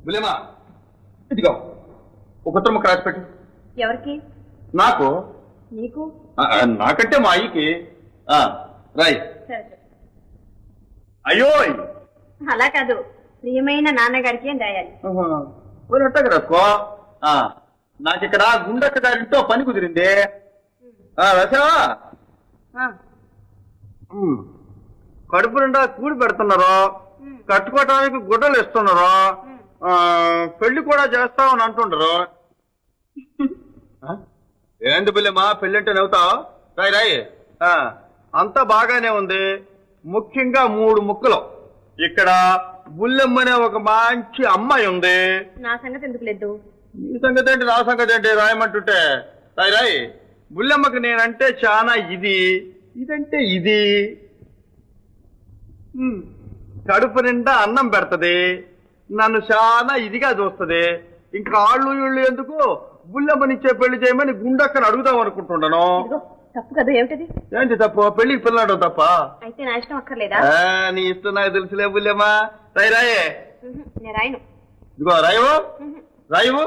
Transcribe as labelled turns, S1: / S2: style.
S1: బులేమా ఇదిగో ఒక ఉత్తరం రాసి పెట్టు.
S2: ఎవరికి?
S1: నాకు.
S2: నీకు?
S1: నాకంటే మా అయ్యకి. రాయ్.
S2: సరే సరే.
S1: అయ్యో
S2: అలా కాదు, ప్రియమైన నాన్నగారికి అని రాయాలి.
S1: పోయినట్టు రాసుకో. నాకు ఇక్కడ గుండక్క గారింటో పని కుదిరింది. రాసావా? కడుపు నిండా కూడి పెడుతున్నారు, కట్టుకోవటానికి గుడ్డలు ఇస్తున్నారు, పెళ్లి కూడా చేస్తామని అంటుండ్రు. ఏంటి పిల్లమ్మా పెళ్లి అంటే నవ్వుతావు? రాయ్ రాయ్. అంతా బాగానే ఉంది. ముఖ్యంగా 3 ముక్కలు. ఇక్కడ బుల్లెమ్మనే ఒక మంచి అమ్మాయి ఉంది.
S2: నా సంగతి ఎందుకు లేదు?
S1: నీ సంగతి ఏంటి నా సంగతి ఏంటి రాయమంటుంటే? రాయ్ రాయ్. బుల్లెమ్మకి నేనంటే చాలా ఇదంటే ఇది. కడుపు నిండా అన్నం పెడతది, నన్ను చాలా ఇదిగా చూస్తుంది. ఇంకా ఆళ్ళు ఇళ్ళు ఎందుకు బుల్లెమ్మనిచ్చే పెళ్లి చేయమని గుండక్కని అడుగుదాం అనుకుంటున్నాను.
S2: తప్పు కదా? ఏమిటది? ఏంటి
S1: తప్పు? పెళ్లికి పిల్లడు తప్ప?
S2: అయితే నా ఇష్టం అక్కర్లేదా?
S1: నీ ఇష్టం నాకు తెలుసులే బుల్లెమ్మా. రాయ్ రాయే.
S2: నేను రాయను.
S1: ఇదిగో రాయవు రాయవు.